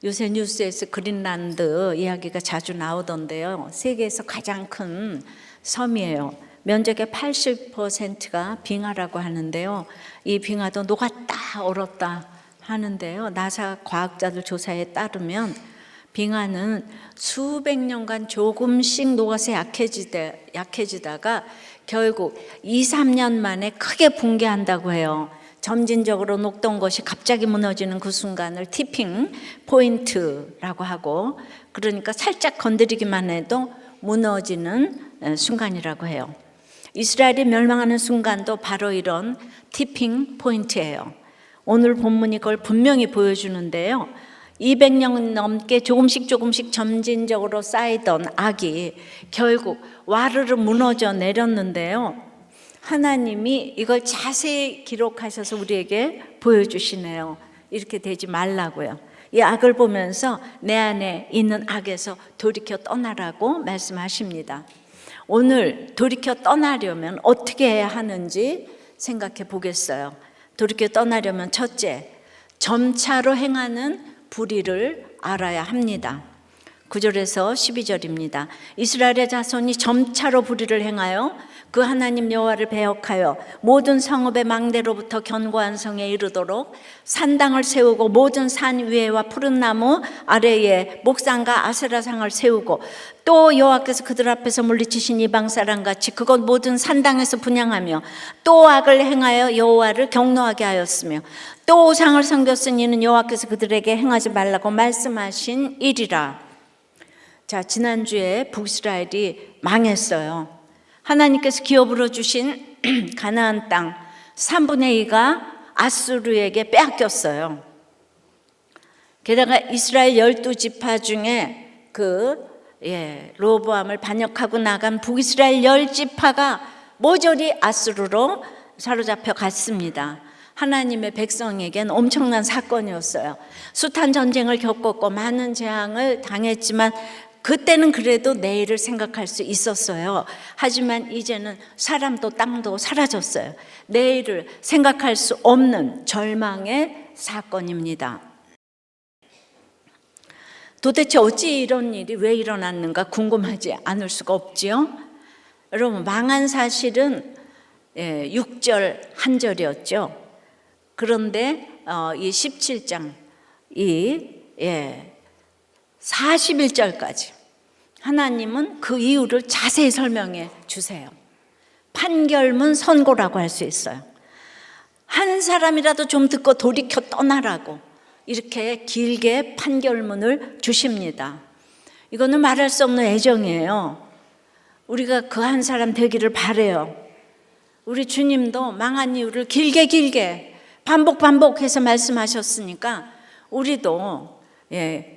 요새 뉴스에서 그린란드 이야기가 자주 나오던데요. 세계에서 가장 큰 섬이에요. 면적의 80%가 빙하라고 하는데요. 이 빙하도 녹았다 얼었다 하는데요. 나사 과학자들 조사에 따르면 빙하는 수백 년간 조금씩 녹아서 약해지다가 결국 2, 3년 만에 크게 붕괴한다고 해요. 점진적으로 녹던 것이 갑자기 무너지는 그 순간을 티핑 포인트라고 하고, 그러니까 살짝 건드리기만 해도 무너지는 순간이라고 해요. 이스라엘이 멸망하는 순간도 바로 이런 티핑 포인트예요. 오늘 본문이 그걸 분명히 보여주는데요. 200년 넘게 조금씩 점진적으로 쌓이던 악이 결국 와르르 무너져 내렸는데요. 하나님이 이걸 자세히 기록하셔서 우리에게 보여주시네요. 이렇게 되지 말라고요. 이 악을 보면서 내 안에 있는 악에서 돌이켜 떠나라고 말씀하십니다. 오늘 돌이켜 떠나려면 어떻게 해야 하는지 생각해 보겠어요. 돌이켜 떠나려면 첫째, 점차로 행하는 불의를 알아야 합니다. 9절에서 12절입니다. 이스라엘의 자손이 점차로 불의를 행하여 그 하나님 여호와를 배역하여 모든 성읍의 망대로부터 견고한 성에 이르도록 산당을 세우고 모든 산 위에와 푸른 나무 아래에 목상과 아세라상을 세우고 또 여호와께서 그들 앞에서 물리치신 이방 사람같이 그것 모든 산당에서 분향하며 또 악을 행하여 여호와를 경노하게 하였으며 또 우상을 섬겼으니 이는 여호와께서 그들에게 행하지 말라고 말씀하신 일이라. 자, 지난주에 북이스라엘이 망했어요. 하나님께서 기업으로 주신 가나안 땅 3분의 2가 아수르에게 빼앗겼어요. 게다가 이스라엘 12지파 중에 로보암을 반역하고 나간 북이스라엘 10지파가 모조리 아수르로 사로잡혀 갔습니다. 하나님의 백성에겐 엄청난 사건이었어요. 숱한 전쟁을 겪었고 많은 재앙을 당했지만 그때는 그래도 내일을 생각할 수 있었어요. 하지만 이제는 사람도 땅도 사라졌어요. 내일을 생각할 수 없는 절망의 사건입니다. 도대체 어찌 이런 일이 왜 일어났는가 궁금하지 않을 수가 없지요. 여러분, 망한 사실은 6절 한 절이었죠. 그런데 이 17장 41절까지 하나님은 그 이유를 자세히 설명해 주세요. 판결문 선고라고 할 수 있어요. 한 사람이라도 좀 듣고 돌이켜 떠나라고 이렇게 길게 판결문을 주십니다. 이거는 말할 수 없는 애정이에요. 우리가 그 한 사람 되기를 바라요. 우리 주님도 망한 이유를 길게 반복해서 말씀하셨으니까 우리도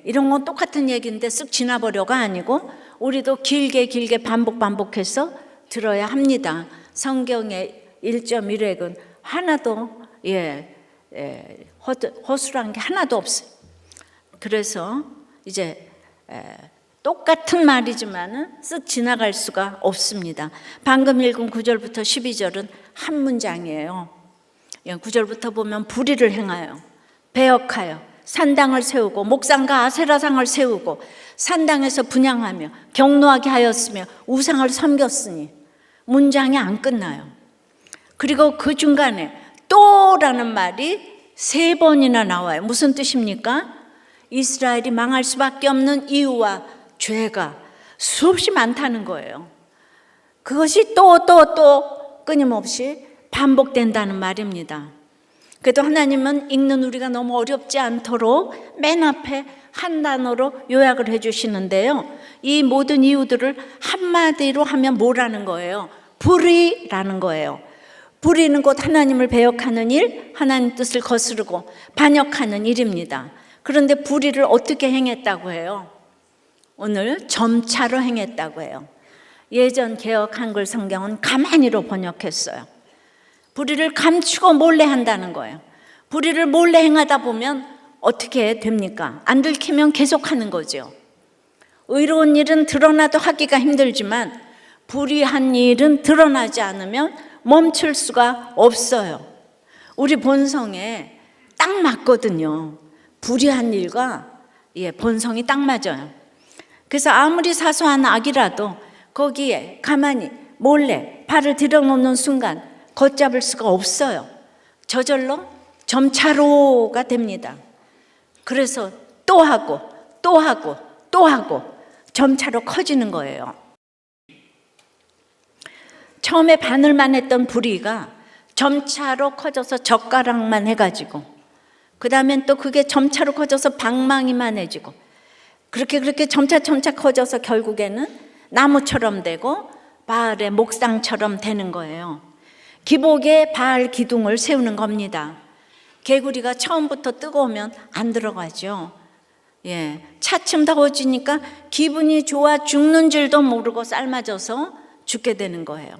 이런 건 똑같은 얘기인데 쓱 지나버려가 아니고 우리도 길게 반복해서 들어야 합니다. 성경의 1.1획은 하나도 허술한 게 하나도 없어요. 그래서 이제 똑같은 말이지만은 쓱 지나갈 수가 없습니다. 방금 읽은 9절부터 12절은 한 문장이에요. 9절부터 보면 불의를 행하여 배역하여 산당을 세우고 목상과 아세라상을 세우고 산당에서 분향하며 경노하게 하였으며 우상을 섬겼으니 문장이 안 끝나요. 그리고 그 중간에 또라는 말이 3번이나 나와요. 무슨 뜻입니까? 이스라엘이 망할 수밖에 없는 이유와 죄가 수없이 많다는 거예요. 그것이 또 끊임없이 반복된다는 말입니다. 그래도 하나님은 읽는 우리가 너무 어렵지 않도록 맨 앞에 한 단어로 요약을 해주시는데요. 이 모든 이유들을 한마디로 하면 뭐라는 거예요? 불의라는 거예요. 불의는 곧 하나님을 배역하는 일, 하나님 뜻을 거스르고 반역하는 일입니다. 그런데 불의를 어떻게 행했다고 해요? 오늘 점차로 행했다고 해요. 예전 개역 한글 성경은 가만히로 번역했어요. 불의를 감추고 몰래 한다는 거예요. 불의를 몰래 행하다 보면 어떻게 됩니까? 안 들키면 계속하는 거죠. 의로운 일은 드러나도 하기가 힘들지만 불의한 일은 드러나지 않으면 멈출 수가 없어요. 우리 본성에 딱 맞거든요. 불의한 일과 본성이 딱 맞아요. 그래서 아무리 사소한 악이라도 거기에 가만히 몰래 발을 들여놓는 순간 걷잡을 수가 없어요. 저절로 점차로가 됩니다. 그래서 또 하고 또 하고 또 하고 점차로 커지는 거예요. 처음에 바늘만 했던 부리가 점차로 커져서 젓가락만 해가지고, 그 다음엔 또 그게 점차로 커져서 방망이만 해지고, 그렇게 점차 커져서 결국에는 나무처럼 되고 바알의 목상처럼 되는 거예요. 기복에 바알 기둥을 세우는 겁니다. 개구리가 처음부터 뜨거우면 안 들어가죠. 차츰 더워지니까 기분이 좋아 죽는 줄도 모르고 삶아져서 죽게 되는 거예요.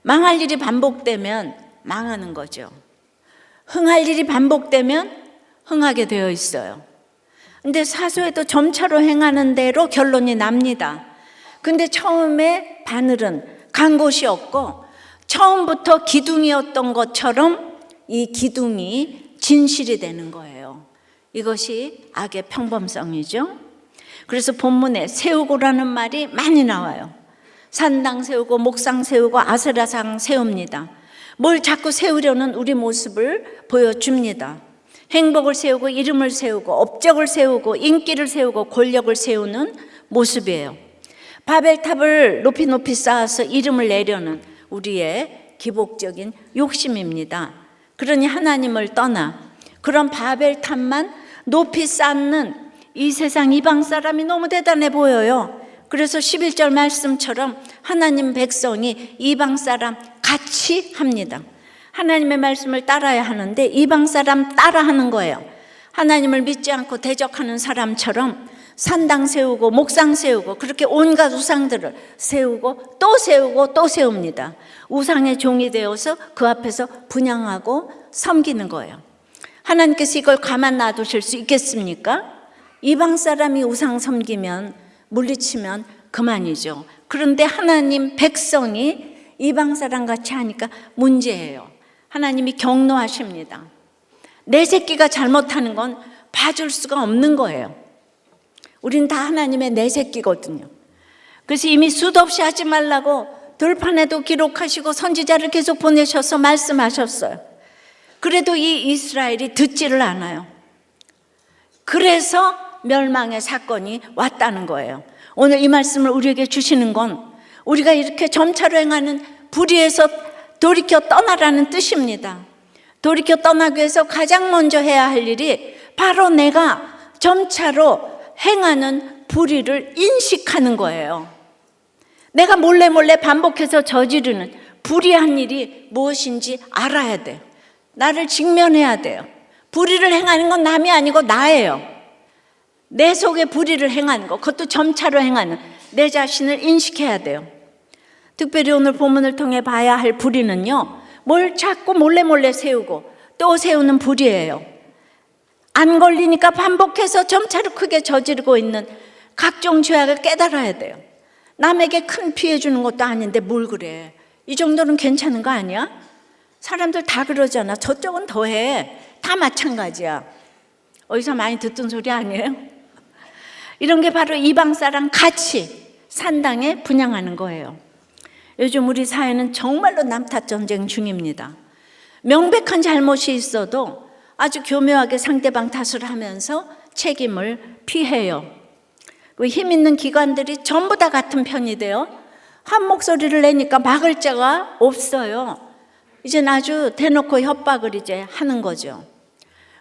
망할 일이 반복되면 망하는 거죠. 흥할 일이 반복되면 흥하게 되어 있어요. 근데 사소해도 점차로 행하는 대로 결론이 납니다. 근데 처음에 바늘은 간 곳이 없고 처음부터 기둥이었던 것처럼 이 기둥이 진실이 되는 거예요. 이것이 악의 평범성이죠. 그래서 본문에 세우고라는 말이 많이 나와요. 산당 세우고 목상 세우고 아세라상 세웁니다. 뭘 자꾸 세우려는 우리 모습을 보여줍니다. 행복을 세우고 이름을 세우고 업적을 세우고 인기를 세우고 권력을 세우는 모습이에요. 바벨탑을 높이 쌓아서 이름을 내려는 우리의 기복적인 욕심입니다. 그러니 하나님을 떠나 그런 바벨탑만 높이 쌓는 이 세상 이방 사람이 너무 대단해 보여요. 그래서 11절 말씀처럼 하나님 백성이 이방 사람 같이 합니다. 하나님의 말씀을 따라야 하는데 이방 사람 따라하는 거예요. 하나님을 믿지 않고 대적하는 사람처럼 산당 세우고 목상 세우고 그렇게 온갖 우상들을 세우고 또 세우고 또 세웁니다. 우상의 종이 되어서 그 앞에서 분향하고 섬기는 거예요. 하나님께서 이걸 가만 놔두실 수 있겠습니까? 이방 사람이 우상 섬기면 물리치면 그만이죠. 그런데 하나님 백성이 이방 사람 같이 하니까 문제예요. 하나님이 경노하십니다. 내 새끼가 잘못하는 건 봐줄 수가 없는 거예요. 우린 다 하나님의 내 새끼거든요. 그래서 이미 수도 없이 하지 말라고 들판에도 기록하시고 선지자를 계속 보내셔서 말씀하셨어요. 그래도 이 이스라엘이 듣지를 않아요. 그래서 멸망의 사건이 왔다는 거예요. 오늘 이 말씀을 우리에게 주시는 건 우리가 이렇게 점차로 행하는 불의에서 돌이켜 떠나라는 뜻입니다. 돌이켜 떠나기 위해서 가장 먼저 해야 할 일이 바로 내가 점차로 행하는 불의를 인식하는 거예요. 내가 몰래 반복해서 저지르는 불의한 일이 무엇인지 알아야 돼요. 나를 직면해야 돼요. 불의를 행하는 건 남이 아니고 나예요. 내 속에 불의를 행하는 것, 그것도 점차로 행하는 내 자신을 인식해야 돼요. 특별히 오늘 본문을 통해 봐야 할 불의는요, 뭘 자꾸 몰래 세우고 또 세우는 불의예요. 안 걸리니까 반복해서 점차로 크게 저지르고 있는 각종 죄악을 깨달아야 돼요. 남에게 큰 피해 주는 것도 아닌데 뭘 그래. 이 정도는 괜찮은 거 아니야? 사람들 다 그러잖아. 저쪽은 더해. 다 마찬가지야. 어디서 많이 듣던 소리 아니에요? 이런 게 바로 이방 사람 같이 산당에 분향하는 거예요. 요즘 우리 사회는 정말로 남탓 전쟁 중입니다. 명백한 잘못이 있어도 아주 교묘하게 상대방 탓을 하면서 책임을 피해요. 힘 있는 기관들이 전부 다 같은 편이 돼요. 한 목소리를 내니까 막을 자가 없어요. 이젠 아주 대놓고 협박을 이제 하는 거죠.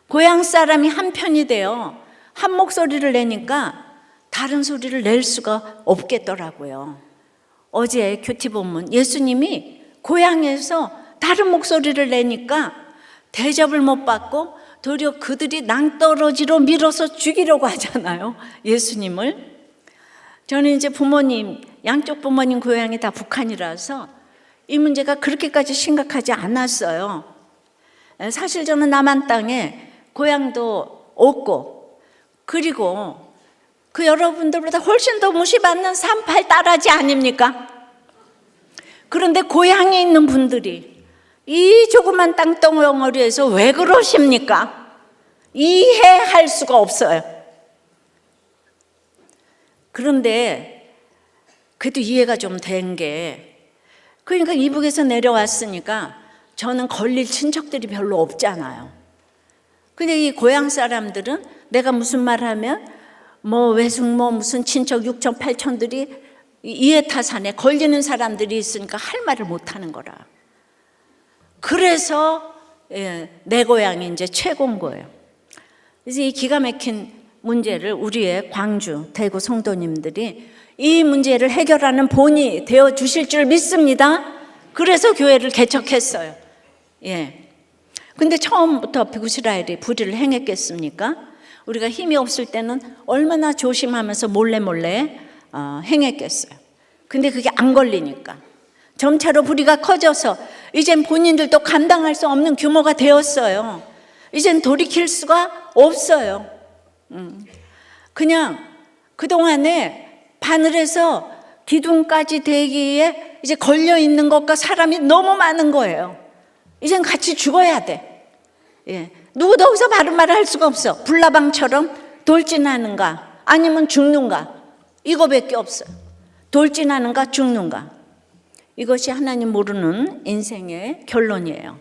고향 사람이 한 편이 돼요. 한 목소리를 내니까 다른 소리를 낼 수가 없겠더라고요. 어제 교티 본문 예수님이 고향에서 다른 목소리를 내니까 대접을 못 받고 도리어 그들이 낭떠러지로 밀어서 죽이려고 하잖아요. 예수님을. 저는 이제 부모님, 양쪽 부모님 고향이 다 북한이라서 이 문제가 그렇게까지 심각하지 않았어요. 사실 저는 남한 땅에 고향도 없고, 그리고 그 여러분들보다 훨씬 더 무시받는 38 딸아지 아닙니까? 그런데 고향에 있는 분들이 이 조그만 땅덩어리에서 왜 그러십니까? 이해할 수가 없어요. 그런데 그래도 이해가 좀 된 게, 그러니까 이북에서 내려왔으니까 저는 걸릴 친척들이 별로 없잖아요. 근데 이 고향 사람들은 내가 무슨 말 하면 뭐 외숙모 무슨 친척 6천 8천들이 이해타산에 걸리는 사람들이 있으니까 할 말을 못 하는 거라. 그래서 내 고향이 이제 최고인 거예요. 그래서 이 기가 막힌 문제를 우리의 광주, 대구 성도님들이 이 문제를 해결하는 본이 되어 주실 줄 믿습니다. 그래서 교회를 개척했어요. 근데 처음부터 북이스라엘이 불의를 행했겠습니까? 우리가 힘이 없을 때는 얼마나 조심하면서 몰래 행했겠어요. 근데 그게 안 걸리니까 점차로 불의가 커져서 이젠 본인들도 감당할 수 없는 규모가 되었어요. 이젠 돌이킬 수가 없어요. 그냥 그동안에 바늘에서 기둥까지 되기에 이제 걸려 있는 것과 사람이 너무 많은 거예요. 이젠 같이 죽어야 돼. 누구도 거기서 바른 말을 할 수가 없어. 불나방처럼 돌진하는가 아니면 죽는가, 이거밖에 없어요. 돌진하는가 죽는가. 이것이 하나님 모르는 인생의 결론이에요.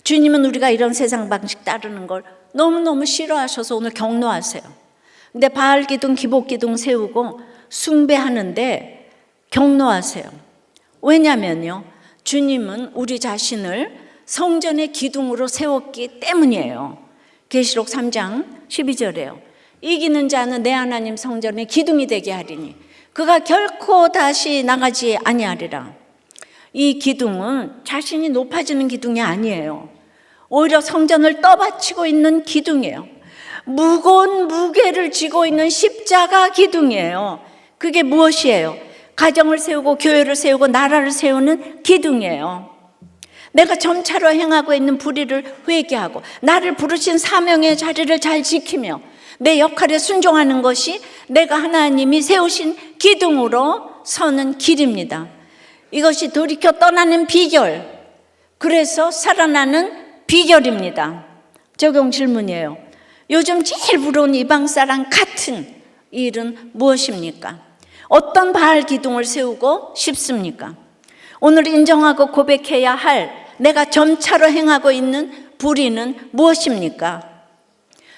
주님은 우리가 이런 세상 방식 따르는 걸 너무너무 싫어하셔서 오늘 격노하세요. 근데 바알 기둥, 기복 기둥 세우고 숭배하는데 격노하세요. 왜냐면요, 주님은 우리 자신을 성전의 기둥으로 세웠기 때문이에요. 계시록 3장 12절에요. 이기는 자는 내 하나님 성전의 기둥이 되게 하리니 그가 결코 다시 나가지 아니하리라. 이 기둥은 자신이 높아지는 기둥이 아니에요. 오히려 성전을 떠받치고 있는 기둥이에요. 무거운 무게를 쥐고 있는 십자가 기둥이에요. 그게 무엇이에요? 가정을 세우고 교회를 세우고 나라를 세우는 기둥이에요. 내가 점차로 행하고 있는 불의를 회개하고 나를 부르신 사명의 자리를 잘 지키며 내 역할에 순종하는 것이 내가 하나님이 세우신 기둥으로 서는 길입니다. 이것이 돌이켜 떠나는 비결, 그래서 살아나는 비결입니다. 적용 질문이에요. 요즘 제일 부러운 이방 사람 같은 일은 무엇입니까? 어떤 바알 기둥을 세우고 싶습니까? 오늘 인정하고 고백해야 할 내가 점차로 행하고 있는 불의는 무엇입니까?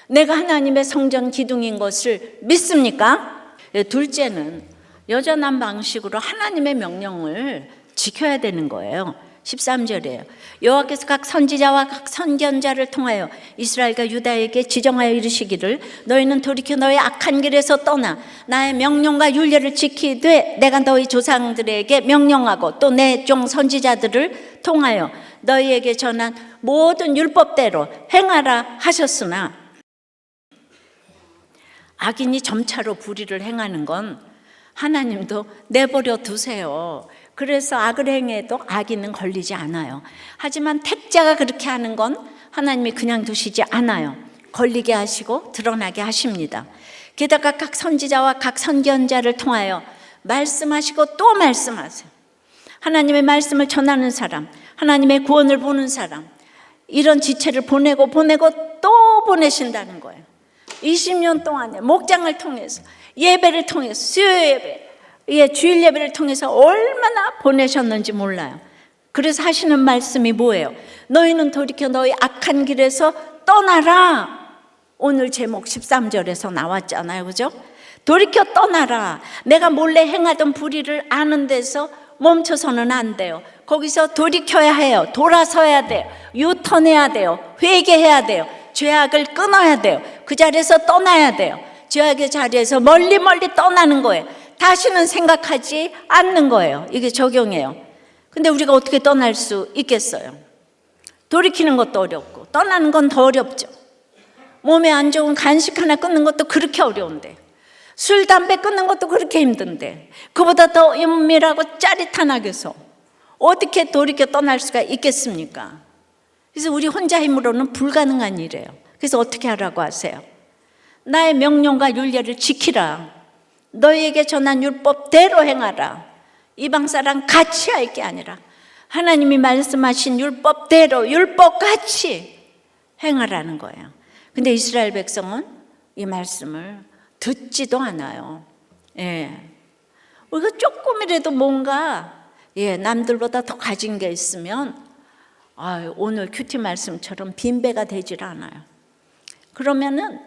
내가 하나님의 성전 기둥인 것을 믿습니까? 둘째는 여전한 방식으로 하나님의 명령을 지켜야 되는 거예요. 13절이에요. 여호와께서 각 선지자와 각 선견자를 통하여 이스라엘과 유다에게 지정하여 이르시기를 너희는 돌이켜 너희 악한 길에서 떠나 나의 명령과 율례를 지키되 내가 너희 조상들에게 명령하고 또 내 종 선지자들을 통하여 너희에게 전한 모든 율법대로 행하라 하셨으나, 악인이 점차로 불의를 행하는 건 하나님도 내버려 두세요. 그래서 악을 행해도 악인은 걸리지 않아요. 하지만 택자가 그렇게 하는 건 하나님이 그냥 두시지 않아요. 걸리게 하시고 드러나게 하십니다. 게다가 각 선지자와 각 선견자를 통하여 말씀하시고 또 말씀하세요. 하나님의 말씀을 전하는 사람, 하나님의 구원을 보는 사람, 이런 지체를 보내고 또 보내신다는 거예요. 20년 동안에 목장을 통해서, 예배를 통해서, 수요 예배, 주일 예배를 통해서 얼마나 보내셨는지 몰라요. 그래서 하시는 말씀이 뭐예요? 너희는 돌이켜 너희 악한 길에서 떠나라. 오늘 제목 13절에서 나왔잖아요, 그죠? 돌이켜 떠나라. 내가 몰래 행하던 불의를 아는 데서 멈춰서는 안 돼요. 거기서 돌이켜야 해요. 돌아서야 돼요. 유턴해야 돼요. 회개해야 돼요. 죄악을 끊어야 돼요. 그 자리에서 떠나야 돼요. 죄악의 자리에서 멀리 떠나는 거예요. 다시는 생각하지 않는 거예요. 이게 적용이에요. 근데 우리가 어떻게 떠날 수 있겠어요? 돌이키는 것도 어렵고 떠나는 건 더 어렵죠. 몸에 안 좋은 간식 하나 끊는 것도 그렇게 어려운데, 술, 담배 끊는 것도 그렇게 힘든데, 그보다 더 은밀하고 짜릿한 악에서 어떻게 돌이켜 떠날 수가 있겠습니까? 그래서 우리 혼자 힘으로는 불가능한 일이에요. 그래서 어떻게 하라고 하세요? 나의 명령과 율례를 지키라. 너희에게 전한 율법대로 행하라. 이방 사람 같이 할 게 아니라 하나님이 말씀하신 율법대로 율법같이 행하라는 거예요. 근데 이스라엘 백성은 이 말씀을 듣지도 않아요. 예. 우리가 조금이라도 뭔가 남들보다 더 가진 게 있으면 오늘 큐티 말씀처럼 빈배가 되질 않아요. 그러면은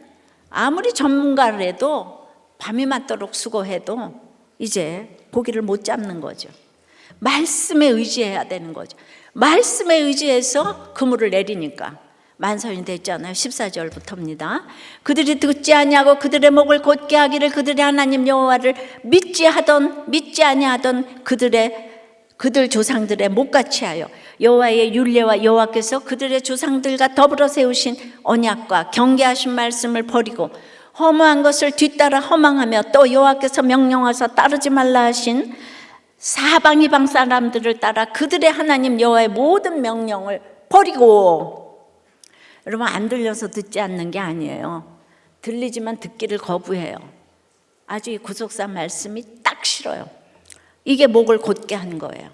아무리 전문가라도 밤이 맞도록 수고해도 이제 고기를 못 잡는 거죠. 말씀에 의지해야 되는 거죠. 말씀에 의지해서 그물을 내리니까 만선이 됐잖아요. 14절부터입니다. 그들이 듣지 아니하고 그들의 목을 곧게 하기를 그들의 하나님 여호와를 믿지 아니하던 그들 조상들의 목같이 하여 여호와의 율례와 여호와께서 그들의 조상들과 더불어 세우신 언약과 경계하신 말씀을 버리고 허무한 것을 뒤따라 허망하며 또 여호와께서 명령하사 따르지 말라 하신 사방 이방 사람들을 따라 그들의 하나님 여호와의 모든 명령을 버리고. 여러분, 안 들려서 듣지 않는 게 아니에요. 들리지만 듣기를 거부해요. 아주 이 구속사 말씀이 딱 싫어요. 이게 목을 곧게 한 거예요.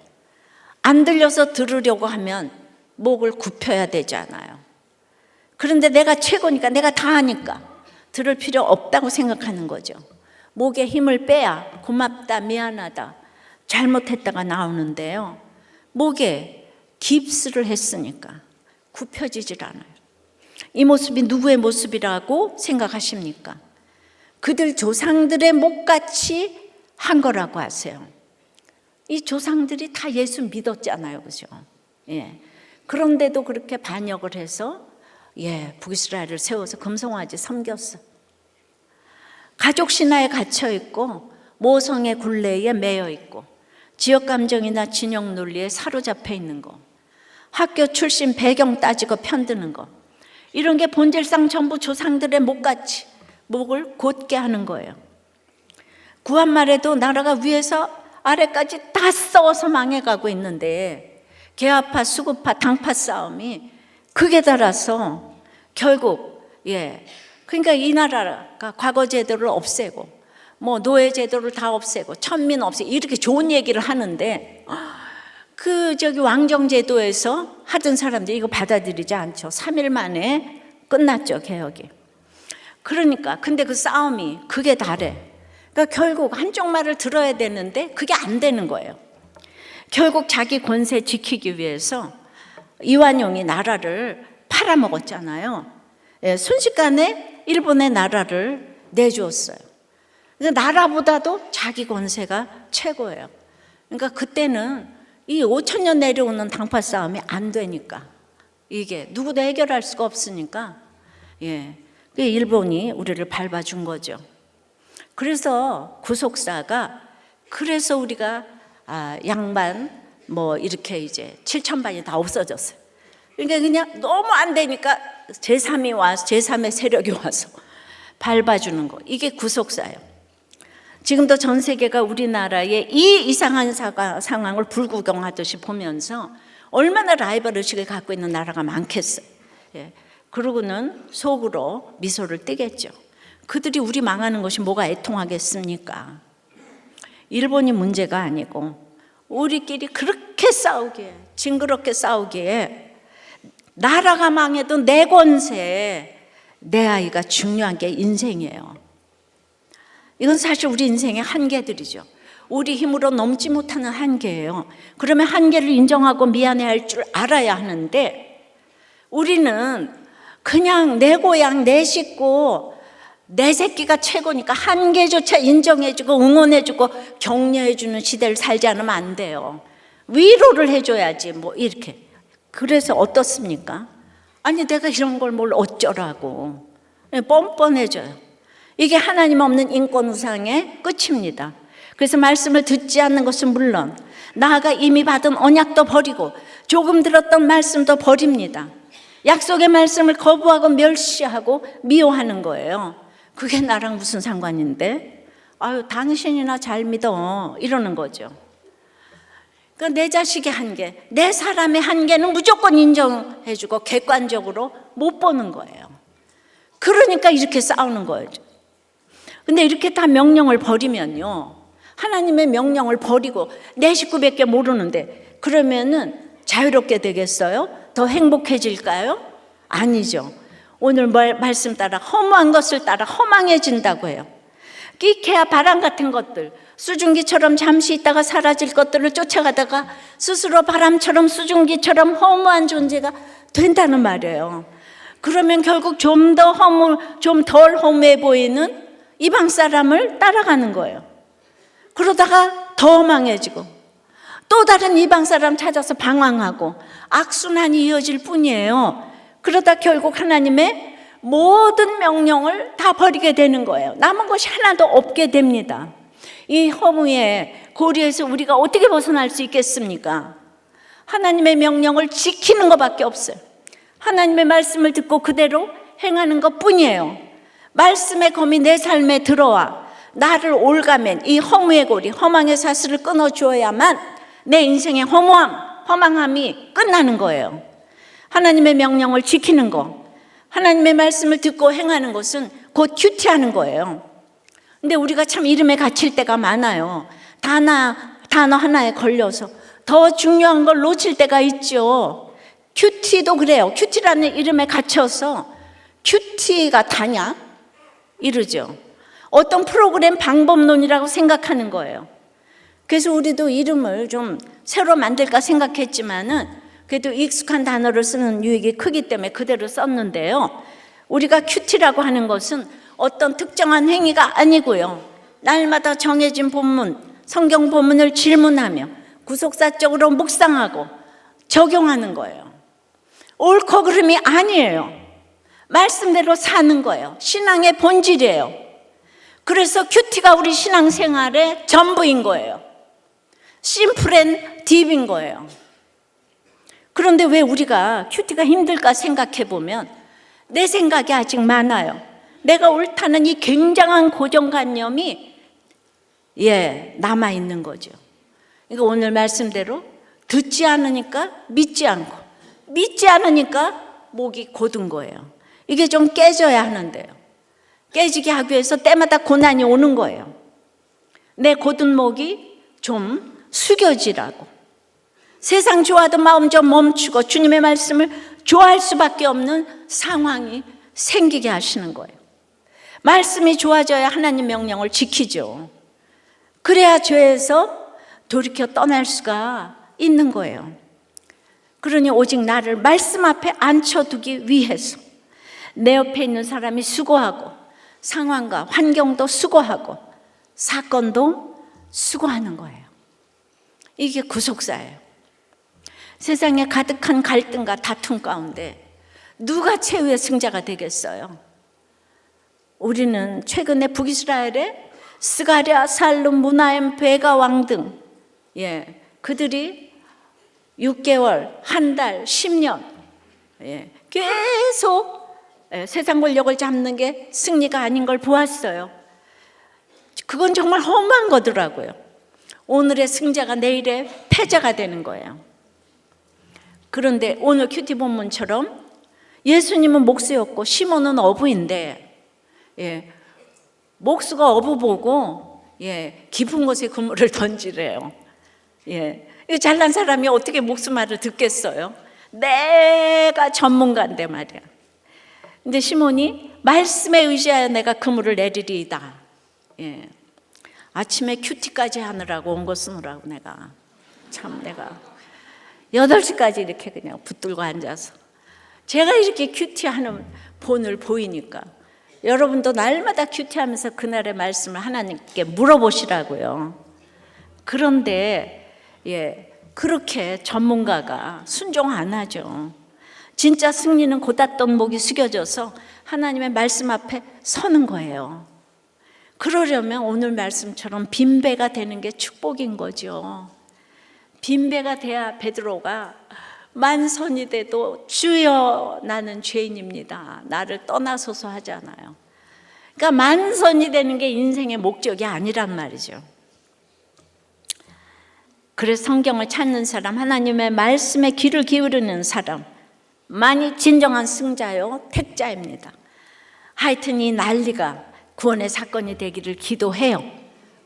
안 들려서 들으려고 하면 목을 굽혀야 되잖아요. 그런데 내가 최고니까, 내가 다 하니까 들을 필요 없다고 생각하는 거죠. 목에 힘을 빼야 고맙다, 미안하다, 잘못했다가 나오는데요. 목에 깁스를 했으니까 굽혀지질 않아요. 이 모습이 누구의 모습이라고 생각하십니까? 그들 조상들의 목같이 한 거라고 하세요. 이 조상들이 다 예수 믿었잖아요, 그죠? 그런데도 그렇게 반역을 해서 북이스라엘을 세워서 금송아지 섬겼어. 가족 신화에 갇혀 있고 모성의 굴레에 매여 있고 지역 감정이나 진영 논리에 사로잡혀 있는 거, 학교 출신 배경 따지고 편드는 거, 이런 게 본질상 전부 조상들의 목같이 목을 곧게 하는 거예요. 구한말에도 나라가 위에서 아래까지 다 썩어서 망해가고 있는데 개화파, 수구파, 당파 싸움이 극에 달아서 결국 그러니까 이 나라가 과거 제도를 없애고 뭐 노예 제도를 다 없애고 천민 없애고 이렇게 좋은 얘기를 하는데 왕정 제도에서 하던 사람들이 이거 받아들이지 않죠. 3일 만에 끝났죠, 개혁이. 그러니까 근데 그 싸움이 극에 달해. 그러니까 결국 한쪽 말을 들어야 되는데 그게 안 되는 거예요. 결국 자기 권세 지키기 위해서 이완용이 나라를 팔아먹었잖아요. 순식간에 일본의 나라를 내주었어요. 그러니까 나라보다도 자기 권세가 최고예요. 그러니까 그때는 이 5,000년 내려오는 당파 싸움이 안 되니까, 이게 누구도 해결할 수가 없으니까 일본이 우리를 밟아준 거죠. 그래서 구속사가, 그래서 우리가 양반 뭐 이렇게 이제 7,000반이 다 없어졌어요. 그러니까 그냥 너무 안 되니까 제3이 와서, 제3의 세력이 와서 밟아주는 거, 이게 구속사예요. 지금도 전 세계가 우리나라의 이 이상한 상황을 불구경하듯이 보면서 얼마나 라이벌 의식을 갖고 있는 나라가 많겠어요. 그러고는 속으로 미소를 띠겠죠. 그들이 우리 망하는 것이 뭐가 애통하겠습니까? 일본이 문제가 아니고 우리끼리 그렇게 싸우기에, 징그럽게 싸우기에 나라가 망해도 내 권세, 내 아이가 중요한 게 인생이에요. 이건 사실 우리 인생의 한계들이죠. 우리 힘으로 넘지 못하는 한계예요. 그러면 한계를 인정하고 미안해할 줄 알아야 하는데, 우리는 그냥 내 고향, 내 식구, 내 새끼가 최고니까 한계조차 인정해주고 응원해주고 격려해주는 시대를 살지 않으면 안 돼요. 위로를 해줘야지 뭐 이렇게. 그래서 어떻습니까? 아니 내가 이런 걸 뭘 어쩌라고. 뻔뻔해져요. 이게 하나님 없는 인권 우상의 끝입니다. 그래서 말씀을 듣지 않는 것은 물론 나아가 이미 받은 언약도 버리고 조금 들었던 말씀도 버립니다. 약속의 말씀을 거부하고 멸시하고 미워하는 거예요. 그게 나랑 무슨 상관인데? 당신이나 잘 믿어 이러는 거죠. 그러니까 내 자식의 한계, 내 사람의 한계는 무조건 인정해주고 객관적으로 못 보는 거예요. 그러니까 이렇게 싸우는 거예요. 근데 이렇게 다 명령을 버리면요, 하나님의 명령을 버리고 내 식구밖에 모르는데 그러면은 자유롭게 되겠어요? 더 행복해질까요? 아니죠. 오늘 말씀 따라 허무한 것을 따라 허망해진다고 해요. 끼케야 바람 같은 것들, 수증기처럼 잠시 있다가 사라질 것들을 쫓아가다가 스스로 바람처럼 수증기처럼 허무한 존재가 된다는 말이에요. 그러면 결국 좀 덜 허무해 보이는 이방 사람을 따라가는 거예요. 그러다가 더 망해지고 또 다른 이방 사람 찾아서 방황하고 악순환이 이어질 뿐이에요. 그러다 결국 하나님의 모든 명령을 다 버리게 되는 거예요. 남은 것이 하나도 없게 됩니다. 이 허무의 고리에서 우리가 어떻게 벗어날 수 있겠습니까? 하나님의 명령을 지키는 것밖에 없어요. 하나님의 말씀을 듣고 그대로 행하는 것뿐이에요. 말씀의 검이 내 삶에 들어와 나를 올가맨 이 허무의 고리, 허망의 사슬을 끊어주어야만 내 인생의 허망함이 끝나는 거예요. 하나님의 명령을 지키는 것, 하나님의 말씀을 듣고 행하는 것은 곧 큐티하는 거예요. 근데 우리가 참 이름에 갇힐 때가 많아요. 단어 하나에 걸려서 더 중요한 걸 놓칠 때가 있죠. 큐티도 그래요. 큐티라는 이름에 갇혀서 큐티가 다냐? 이러죠. 어떤 프로그램 방법론이라고 생각하는 거예요. 그래서 우리도 이름을 좀 새로 만들까 생각했지만은 그래도 익숙한 단어를 쓰는 유익이 크기 때문에 그대로 썼는데요. 우리가 큐티라고 하는 것은 어떤 특정한 행위가 아니고요. 날마다 정해진 본문, 성경 본문을 질문하며 구속사적으로 묵상하고 적용하는 거예요. 옳고 그름이 아니에요. 말씀대로 사는 거예요. 신앙의 본질이에요. 그래서 큐티가 우리 신앙생활의 전부인 거예요. 심플 앤 딥인 거예요. 그런데 왜 우리가 큐티가 힘들까 생각해 보면 내 생각이 아직 많아요. 내가 옳다는 이 굉장한 고정관념이 남아있는 거죠. 그러니까 오늘 말씀대로 듣지 않으니까 믿지 않고 믿지 않으니까 목이 곧은 거예요. 이게 좀 깨져야 하는데요. 깨지게 하기 위해서 때마다 고난이 오는 거예요. 내 곧은 목이 좀 숙여지라고. 세상 좋아도 마음 좀 멈추고 주님의 말씀을 좋아할 수밖에 없는 상황이 생기게 하시는 거예요. 말씀이 좋아져야 하나님 명령을 지키죠. 그래야 죄에서 돌이켜 떠날 수가 있는 거예요. 그러니 오직 나를 말씀 앞에 앉혀두기 위해서 내 옆에 있는 사람이 수고하고 상황과 환경도 수고하고 사건도 수고하는 거예요. 이게 구속사예요. 세상에 가득한 갈등과 다툼 가운데 누가 최후의 승자가 되겠어요? 우리는 최근에 북이스라엘의 스가랴, 살룸, 무나엠, 베가 왕 등 그들이 6개월, 한 달, 10년 계속 세상 권력을 잡는 게 승리가 아닌 걸 보았어요. 그건 정말 허무한 거더라고요. 오늘의 승자가 내일의 패자가 되는 거예요. 그런데 오늘 큐티 본문처럼 예수님은 목수였고 시몬은 어부인데 목수가 어부 보고 깊은 곳에 그물을 던지래요. 이 잘난 사람이 어떻게 목수 말을 듣겠어요? 내가 전문가인데 말이야. 근데 시몬이 말씀에 의지하여 내가 그물을 내리리이다. 아침에 큐티까지 하느라고 온 거 쓰느라고 내가 8시까지 이렇게 그냥 붙들고 앉아서 제가 이렇게 큐티하는 본을 보이니까 여러분도 날마다 큐티하면서 그날의 말씀을 하나님께 물어보시라고요. 그런데 그렇게 전문가가 순종 안 하죠. 진짜 승리는 곧았던 목이 숙여져서 하나님의 말씀 앞에 서는 거예요. 그러려면 오늘 말씀처럼 빈배가 되는 게 축복인 거죠. 빈배가 돼야 베드로가 만선이 돼도 주여 나는 죄인입니다. 나를 떠나소서 하잖아요. 그러니까 만선이 되는 게 인생의 목적이 아니란 말이죠. 그래서 성경을 찾는 사람, 하나님의 말씀에 귀를 기울이는 사람만이 진정한 승자요 택자입니다. 하여튼 이 난리가 구원의 사건이 되기를 기도해요.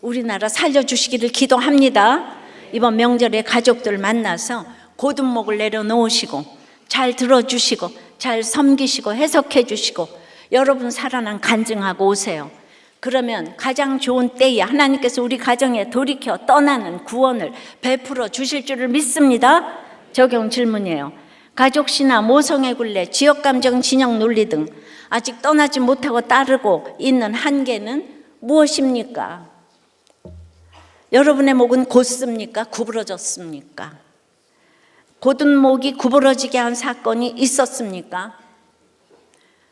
우리나라 살려주시기를 기도합니다. 이번 명절에 가족들 만나서 곧은 목을 내려놓으시고 잘 들어주시고 잘 섬기시고 해석해 주시고 여러분 살아난 간증하고 오세요. 그러면 가장 좋은 때에 하나님께서 우리 가정에 돌이켜 떠나는 구원을 베풀어 주실 줄을 믿습니다. 적용 질문이에요. 가족 신화, 모성애 굴레, 지역 감정, 진영 논리 등 아직 떠나지 못하고 따르고 있는 한계는 무엇입니까? 여러분의 목은 곧습니까? 구부러졌습니까? 곧은 목이 구부러지게 한 사건이 있었습니까?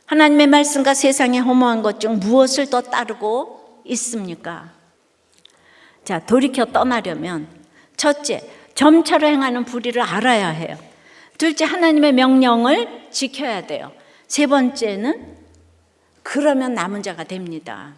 하나님의 말씀과 세상에 허무한 것 중 무엇을 더 따르고 있습니까? 자, 돌이켜 떠나려면 첫째, 점차로 행하는 불의를 알아야 해요. 둘째, 하나님의 명령을 지켜야 돼요. 세 번째는 그러면 남은 자가 됩니다.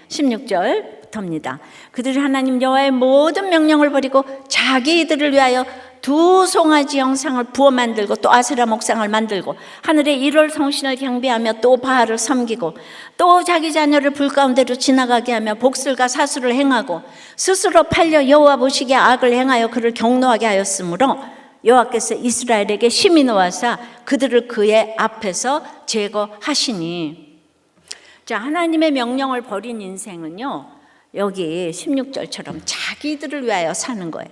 16절부터입니다. 그들이 하나님 여호와의 모든 명령을 버리고 자기들을 위하여 두 송아지 형상을 부어 만들고 또 아세라 목상을 만들고 하늘의 1월 성신을 경배하며 또 바알을 섬기고 또 자기 자녀를 불 가운데로 지나가게 하며 복술과 사수를 행하고 스스로 팔려 여호와 보시기에 악을 행하여 그를 경노하게 하였으므로 여호와께서 이스라엘에게 심히 노하사 그들을 그의 앞에서 제거하시니. 자, 하나님의 명령을 버린 인생은요, 여기 16절처럼 자기들을 위하여 사는 거예요.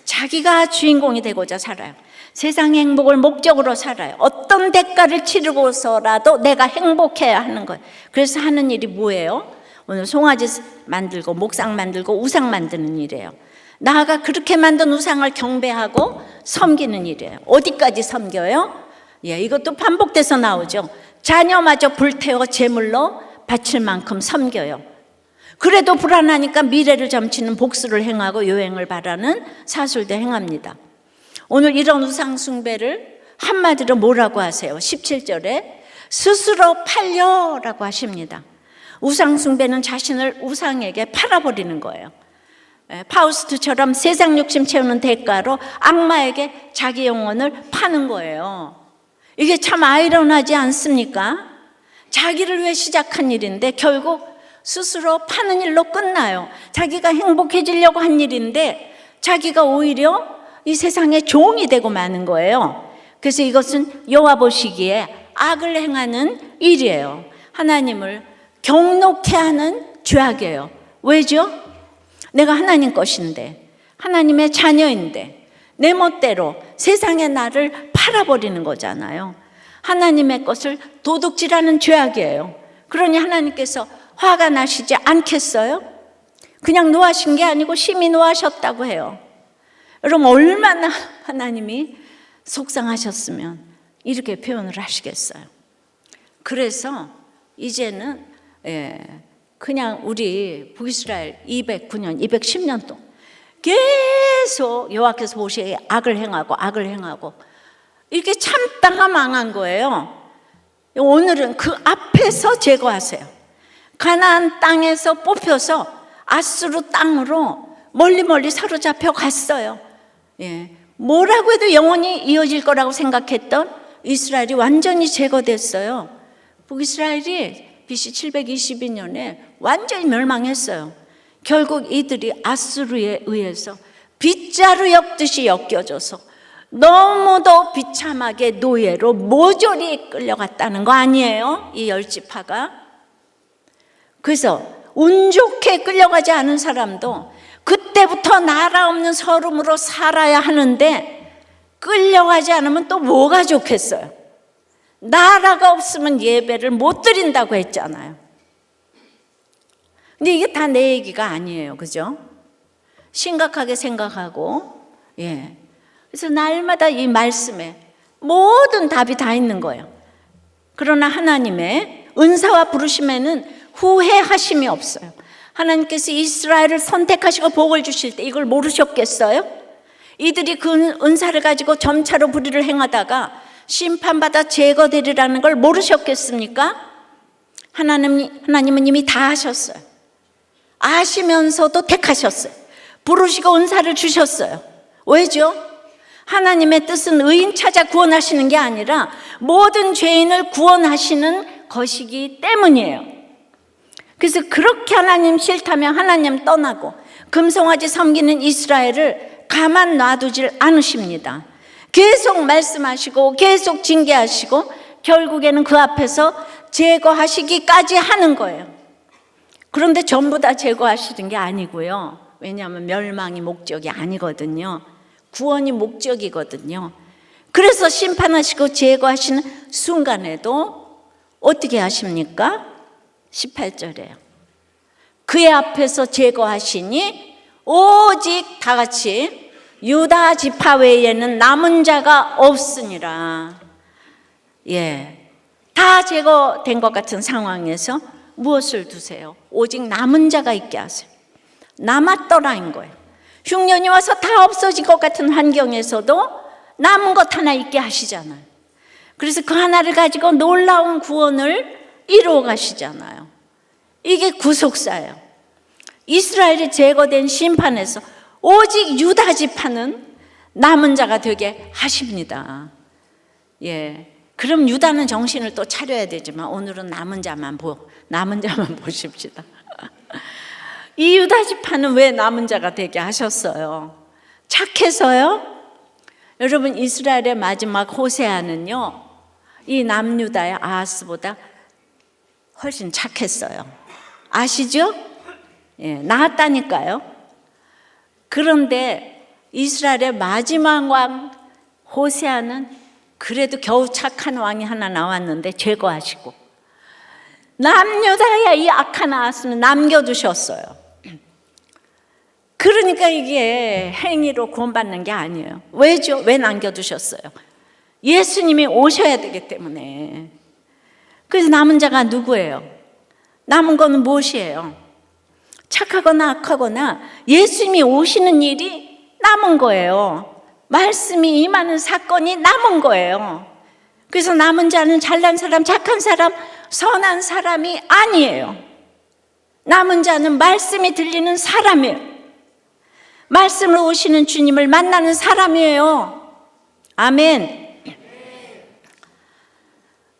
자기가 주인공이 되고자 살아요. 세상의 행복을 목적으로 살아요. 어떤 대가를 치르고서라도 내가 행복해야 하는 거예요. 그래서 하는 일이 뭐예요? 오늘 송아지 만들고 목상 만들고 우상 만드는 일이에요. 나아가 그렇게 만든 우상을 경배하고 섬기는 일이에요. 어디까지 섬겨요? 예, 이것도 반복돼서 나오죠. 자녀마저 불태워 제물로 바칠 만큼 섬겨요. 그래도 불안하니까 미래를 점치는 복수를 행하고 요행을 바라는 사술도 행합니다. 오늘 이런 우상 숭배를 한마디로 뭐라고 하세요? 17절에 스스로 팔려라고 하십니다. 우상 숭배는 자신을 우상에게 팔아버리는 거예요. 파우스트처럼 세상 욕심 채우는 대가로 악마에게 자기 영혼을 파는 거예요. 이게 참 아이러니하지 않습니까? 자기를 위해 시작한 일인데 결국 스스로 파는 일로 끝나요. 자기가 행복해지려고 한 일인데 자기가 오히려 이 세상의 종이 되고 마는 거예요. 그래서 이것은 여호와 보시기에 악을 행하는 일이에요. 하나님을 경노케 하는 죄악이에요. 왜죠? 내가 하나님 것인데, 하나님의 자녀인데 내 멋대로 세상의 나를 팔아버리는 거잖아요. 하나님의 것을 도둑질하는 죄악이에요. 그러니 하나님께서 화가 나시지 않겠어요? 그냥 노하신 게 아니고 심히 노하셨다고 해요. 여러분, 얼마나 하나님이 속상하셨으면 이렇게 표현을 하시겠어요. 그래서 이제는 그냥 우리 북이스라엘 209년, 210년 동안 계속 여호와께서 보시기에 악을 행하고 이렇게 참다가 망한 거예요. 오늘은 그 앞에서 제거하세요. 가나안 땅에서 뽑혀서 아수르 땅으로 멀리 사로잡혀 갔어요. 예. 뭐라고 해도 영원히 이어질 거라고 생각했던 이스라엘이 완전히 제거됐어요. 북이스라엘이 BC 722년에 완전히 멸망했어요. 결국 이들이 아수르에 의해서 빗자루 엮듯이 엮여져서 너무도 비참하게 노예로 모조리 끌려갔다는 거 아니에요? 이 열지파가. 그래서 운 좋게 끌려가지 않은 사람도 그때부터 나라 없는 서름으로 살아야 하는데 끌려가지 않으면 또 뭐가 좋겠어요? 나라가 없으면 예배를 못 드린다고 했잖아요. 근데 이게 다 내 얘기가 아니에요. 그죠? 심각하게 생각하고, 그래서 날마다 이 말씀에 모든 답이 다 있는 거예요. 그러나 하나님의 은사와 부르심에는 후회하심이 없어요. 하나님께서 이스라엘을 선택하시고 복을 주실 때 이걸 모르셨겠어요? 이들이 그 은사를 가지고 점차로 불의를 행하다가 심판받아 제거되리라는 걸 모르셨겠습니까? 하나님은 이미 다 하셨어요. 아시면서도 택하셨어요. 부르시고 은사를 주셨어요. 왜죠? 하나님의 뜻은 의인 찾아 구원하시는 게 아니라 모든 죄인을 구원하시는 것이기 때문이에요. 그래서 그렇게 하나님 싫다면 하나님 떠나고 금송아지 섬기는 이스라엘을 가만 놔두질 않으십니다. 계속 말씀하시고 계속 징계하시고 결국에는 그 앞에서 제거하시기까지 하는 거예요. 그런데 전부 다 제거하시는 게 아니고요. 왜냐하면 멸망이 목적이 아니거든요. 구원이 목적이거든요. 그래서 심판하시고 제거하시는 순간에도 어떻게 하십니까? 18절에요. 그의 앞에서 제거하시니 오직 다 같이 유다 지파 외에는 남은 자가 없으니라. 예, 다 제거된 것 같은 상황에서 무엇을 두세요? 오직 남은 자가 있게 하세요. 남았더라인 거예요. 흉년이 와서 다 없어질 것 같은 환경에서도 남은 것 하나 있게 하시잖아요. 그래서 그 하나를 가지고 놀라운 구원을 이루어 가시잖아요. 이게 구속사예요. 이스라엘이 제거된 심판에서 오직 유다 지파는 남은 자가 되게 하십니다. 예, 그럼 유다는 정신을 또 차려야 되지만 오늘은 남은 자만 보십시다. 이 유다 지파는 왜 남은 자가 되게 하셨어요? 착해서요? 여러분, 이스라엘의 마지막 호세아는요, 이 남유다의 아하스보다 훨씬 착했어요. 아시죠? 예, 나았다니까요. 그런데 이스라엘의 마지막 왕 호세아는 그래도 겨우 착한 왕이 하나 나왔는데 제거하시고, 남유다의 이 악한 아하스는 남겨두셨어요. 그러니까 이게 행위로 구원받는 게 아니에요. 왜죠? 왜 남겨두셨어요? 예수님이 오셔야 되기 때문에. 그래서 남은 자가 누구예요? 남은 거는 무엇이에요? 착하거나 악하거나 예수님이 오시는 일이 남은 거예요. 말씀이 임하는 사건이 남은 거예요. 그래서 남은 자는 잘난 사람, 착한 사람, 선한 사람이 아니에요. 남은 자는 말씀이 들리는 사람이에요. 말씀을 오시는 주님을 만나는 사람이에요. 아멘.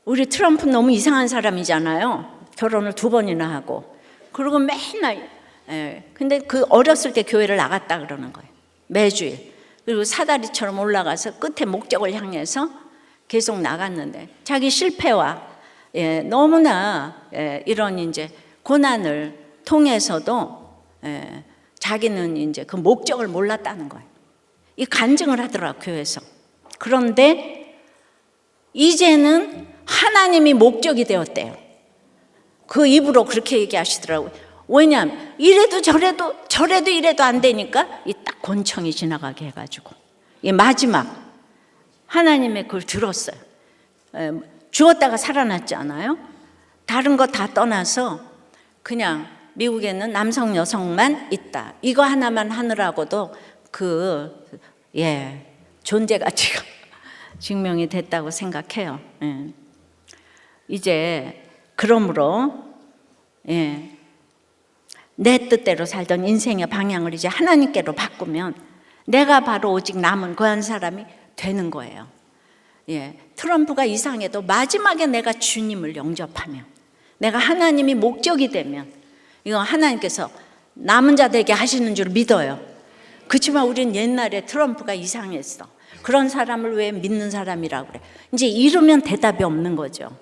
우리 트럼프 너무 이상한 사람이잖아요. 결혼을 2번이나 하고. 그리고 맨날, 근데 그 어렸을 때 교회를 나갔다 그러는 거예요. 매주일. 그리고 사다리처럼 올라가서 끝에 목적을 향해서 계속 나갔는데 자기 실패와 너무나 이런 이제 고난을 통해서도 자기는 이제 그 목적을 몰랐다는 거예요. 이 간증을 하더라고요, 교회에서. 그런데 이제는 하나님이 목적이 되었대요. 그 입으로 그렇게 얘기하시더라고요. 왜냐하면 이래도 저래도 이래도 안 되니까 이 딱 권총이 지나가게 해가지고 이 마지막 하나님의 그걸 들었어요. 죽었다가 살아났지 않아요? 다른 거 다 떠나서 그냥 미국에는 남성 여성만 있다. 이거 하나만 하느라고도 존재 가치가 증명이 됐다고 생각해요. 이제 그러므로 내 뜻대로 살던 인생의 방향을 이제 하나님께로 바꾸면 내가 바로 오직 남은 그 한 사람이 되는 거예요. 트럼프가 이상해도 마지막에 내가 주님을 영접하면, 내가 하나님이 목적이 되면 이거 하나님께서 남은 자 되게 하시는 줄 믿어요. 그렇지만 우리는 옛날에 트럼프가 이상했어. 그런 사람을 왜 믿는 사람이라고 그래? 이제 이러면 대답이 없는 거죠.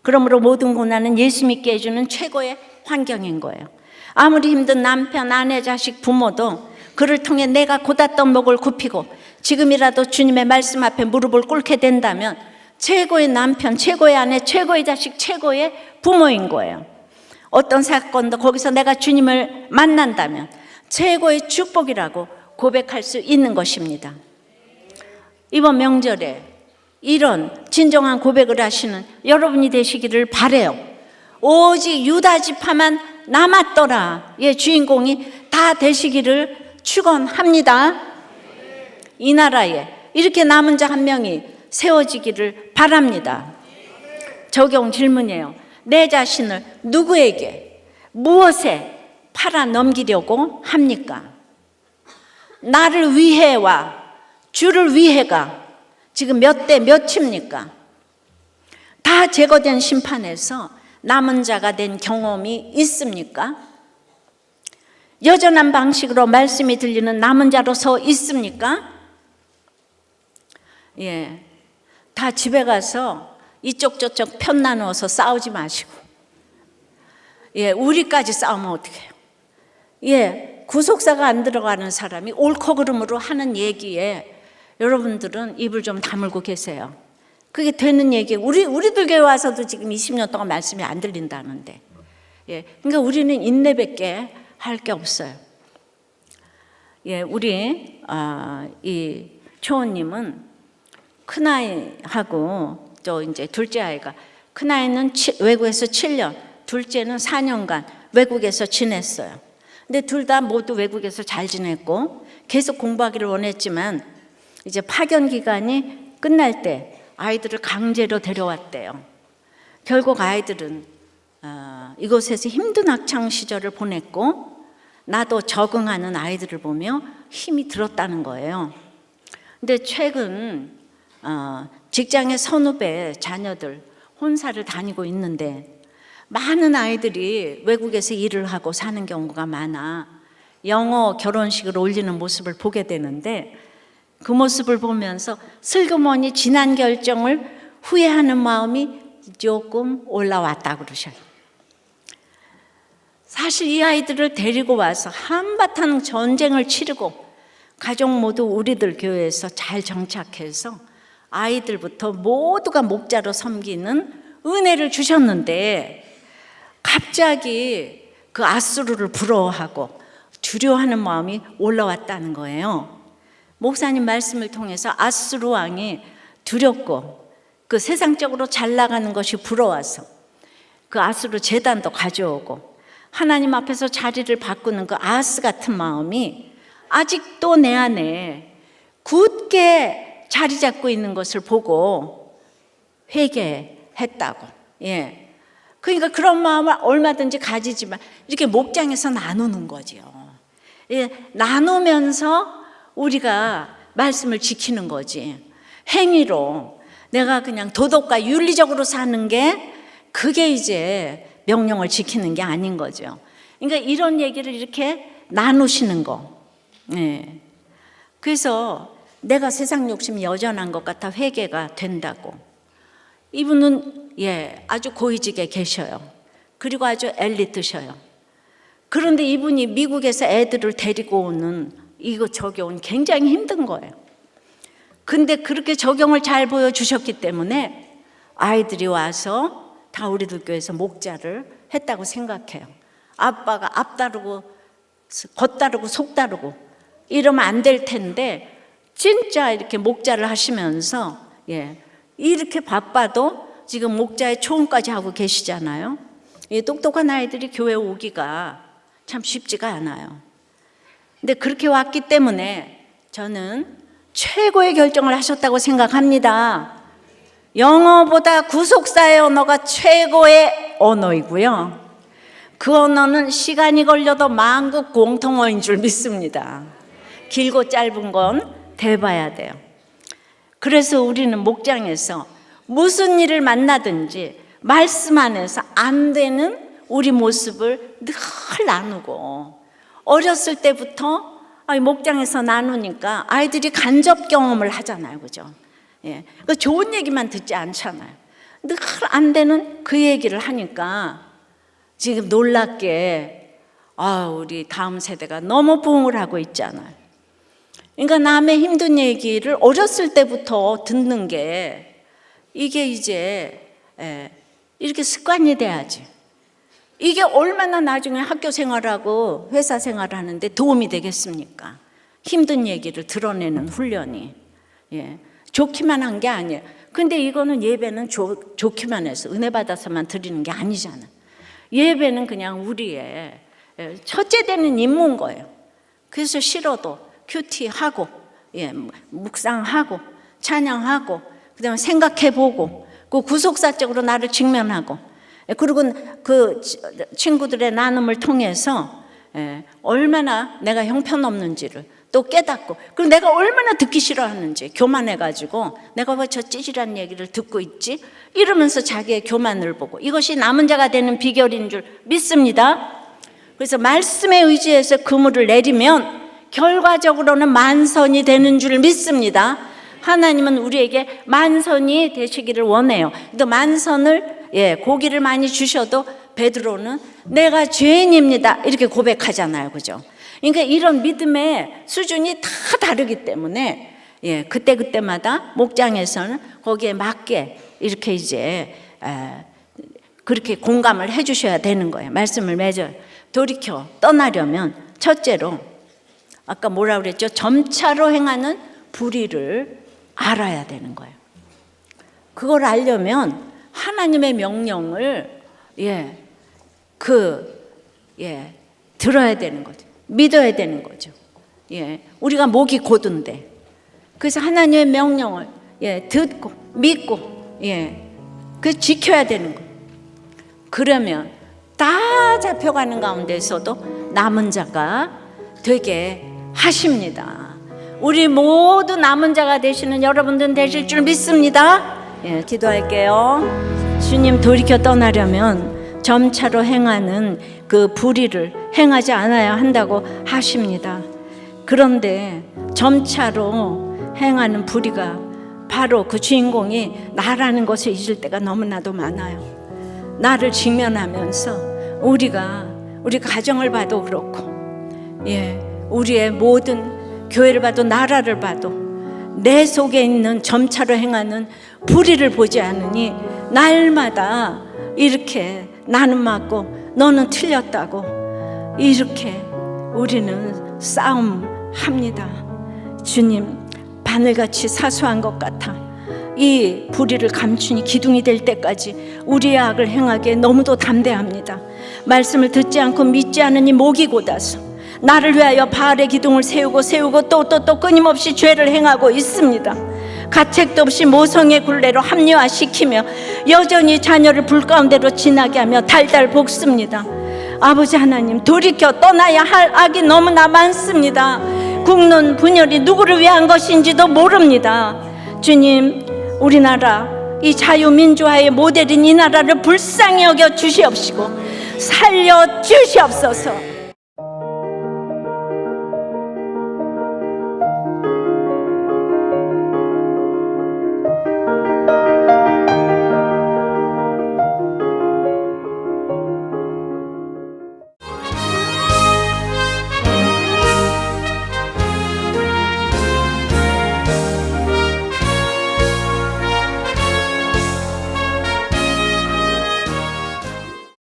그러므로 모든 고난은 예수 믿게 해주는 최고의 환경인 거예요. 아무리 힘든 남편, 아내, 자식, 부모도 그를 통해 내가 곧았던 목을 굽히고 지금이라도 주님의 말씀 앞에 무릎을 꿇게 된다면 최고의 남편, 최고의 아내, 최고의 자식, 최고의 부모인 거예요. 어떤 사건도 거기서 내가 주님을 만난다면 최고의 축복이라고 고백할 수 있는 것입니다. 이번 명절에 이런 진정한 고백을 하시는 여러분이 되시기를 바라요. 오직 유다 지파만 남았더라. 주인공이 다 되시기를 축원합니다. 이 나라에 이렇게 남은 자 한 명이 세워지기를 바랍니다. 적용 질문이에요. 내 자신을 누구에게, 무엇에 팔아 넘기려고 합니까? 나를 위해와 주를 위해가 지금 몇 대 몇입니까? 다 제거된 심판에서 남은 자가 된 경험이 있습니까? 여전한 방식으로 말씀이 들리는 남은 자로서 있습니까? 다 집에 가서 이쪽 저쪽 편 나누어서 싸우지 마시고 예, 우리까지 싸우면 어떡해요? 예, 구속사가 안 들어가는 사람이 옳고 그름으로 하는 얘기에 여러분들은 입을 좀 다물고 계세요. 그게 되는 얘기. 우리들 교회 와서도 지금 20년 동안 말씀이 안 들린다는데. 예, 그러니까 우리는 인내밖에 할 게 없어요. 예, 우리 이 초원님은 큰 아이하고 또 이제 둘째 아이가, 큰 아이는 외국에서 7년, 둘째는 4년간 외국에서 지냈어요. 근데 둘 다 모두 외국에서 잘 지냈고 계속 공부하기를 원했지만 이제 파견 기간이 끝날 때 아이들을 강제로 데려왔대요. 결국 아이들은 이곳에서 힘든 학창 시절을 보냈고 나도 적응하는 아이들을 보며 힘이 들었다는 거예요. 근데 최근 직장의 선후배 자녀들 혼사를 다니고 있는데 많은 아이들이 외국에서 일을 하고 사는 경우가 많아 영어 결혼식을 올리는 모습을 보게 되는데 그 모습을 보면서 슬그머니 지난 결정을 후회하는 마음이 조금 올라왔다 그러셔요. 사실 이 아이들을 데리고 와서 한바탕 전쟁을 치르고 가족 모두 우리들 교회에서 잘 정착해서 아이들부터 모두가 목자로 섬기는 은혜를 주셨는데 갑자기 그 아수르를 부러워하고 두려워하는 마음이 올라왔다는 거예요. 목사님 말씀을 통해서 아수르 왕이 두렵고 그 세상적으로 잘 나가는 것이 부러워서 그 아수르 제단도 가져오고 하나님 앞에서 자리를 바꾸는 그 아하스 같은 마음이 아직도 내 안에 굳게 자리 잡고 있는 것을 보고 회개했다고. 예. 그러니까 그런 마음을 얼마든지 가지지만 이렇게 목장에서 나누는 거죠. 예. 나누면서 우리가 말씀을 지키는 거지. 행위로 내가 그냥 도덕과 윤리적으로 사는 게 그게 이제 명령을 지키는 게 아닌 거죠. 그러니까 이런 얘기를 이렇게 나누시는 거. 예. 그래서 내가 세상 욕심이 여전한 것 같아 회개가 된다고. 이분은 아주 고위직에 계셔요. 그리고 아주 엘리트셔요. 그런데 이분이 미국에서 애들을 데리고 오는 이거 적용은 굉장히 힘든 거예요. 근데 그렇게 적용을 잘 보여주셨기 때문에 아이들이 와서 다 우리들 교회에서 목자를 했다고 생각해요. 아빠가 앞 다르고 겉 다르고 속 다르고 이러면 안 될 텐데 진짜 이렇게 목자를 하시면서 이렇게 바빠도 지금 목자의 초원까지 하고 계시잖아요. 이 똑똑한 아이들이 교회 오기가 참 쉽지가 않아요. 근데 그렇게 왔기 때문에 저는 최고의 결정을 하셨다고 생각합니다. 영어보다 구속사의 언어가 최고의 언어이고요. 그 언어는 시간이 걸려도 만국 공통어인 줄 믿습니다. 길고 짧은 건 대봐야 돼요. 그래서 우리는 목장에서 무슨 일을 만나든지 말씀 안에서 안 되는 우리 모습을 늘 나누고 어렸을 때부터 목장에서 나누니까 아이들이 간접 경험을 하잖아요. 그죠? 그 좋은 얘기만 듣지 않잖아요. 늘 안 되는 그 얘기를 하니까 지금 놀랍게 우리 다음 세대가 너무 부흥을 하고 있잖아요. 그러니까 남의 힘든 얘기를 어렸을 때부터 듣는 게 이게 이제 이렇게 습관이 돼야지. 이게 얼마나 나중에 학교 생활하고 회사 생활하는데 도움이 되겠습니까? 힘든 얘기를 드러내는 훈련이. 좋기만 한 게 아니에요. 근데 이거는 예배는 좋기만 해서 은혜 받아서만 드리는 게 아니잖아. 예배는 그냥 우리의 첫째 되는 임무인 거예요. 그래서 싫어도 큐티하고 묵상하고 찬양하고 그다음에 생각해보고 그 구속사적으로 나를 직면하고 그리고 그 친구들의 나눔을 통해서 얼마나 내가 형편없는지를 또 깨닫고 그리고 내가 얼마나 듣기 싫어하는지 교만해가지고 내가 왜 저 찌질한 얘기를 듣고 있지? 이러면서 자기의 교만을 보고 이것이 남은 자가 되는 비결인 줄 믿습니다. 그래서 말씀에 의지해서 그물을 내리면 결과적으로는 만선이 되는 줄 믿습니다. 하나님은 우리에게 만선이 되시기를 원해요. 또 만선을 고기를 많이 주셔도 베드로는 내가 죄인입니다. 이렇게 고백하잖아요. 그죠? 그러니까 이런 믿음의 수준이 다 다르기 때문에 그때마다 목장에서는 거기에 맞게 이렇게 이제 그렇게 공감을 해 주셔야 되는 거예요. 말씀을 맺어요. 돌이켜 떠나려면 첫째로 아까 뭐라 그랬죠? 점차로 행하는 불의를 알아야 되는 거예요. 그걸 알려면 하나님의 명령을 들어야 되는 거죠. 믿어야 되는 거죠. 우리가 목이 곧은데 그래서 하나님의 명령을 듣고 믿고 그 지켜야 되는 거예요. 그러면 다 잡혀가는 가운데서도 남은 자가 되게 하십니다. 우리 모두 남은 자가 되시는 여러분들 되실 줄 믿습니다. 기도할게요. 주님, 돌이켜 떠나려면 점차로 행하는 그 불의를 행하지 않아야 한다고 하십니다. 그런데 점차로 행하는 불의가 바로 그 주인공이 나라는 것을 잊을 때가 너무나도 많아요. 나를 직면하면서 우리 가정을 봐도 그렇고 우리의 모든 교회를 봐도 나라를 봐도 내 속에 있는 점차로 행하는 불의를 보지 않으니 날마다 이렇게 나는 맞고 너는 틀렸다고 이렇게 우리는 싸움합니다. 주님, 바늘같이 사소한 것 같아 이 불의를 감추니 기둥이 될 때까지 우리의 악을 행하기에 너무도 담대합니다. 말씀을 듣지 않고 믿지 않으니 목이 곧아서 나를 위하여 바알의 기둥을 세우고 또 끊임없이 죄를 행하고 있습니다. 가책도 없이 모성의 굴레로 합리화시키며 여전히 자녀를 불 가운데로 지나게 하며 달달 볶습니다. 아버지 하나님, 돌이켜 떠나야 할 악이 너무나 많습니다. 국론 분열이 누구를 위한 것인지도 모릅니다. 주님, 우리나라 이 자유민주화의 모델인 이 나라를 불쌍히 여겨 주시옵시고 살려 주시옵소서.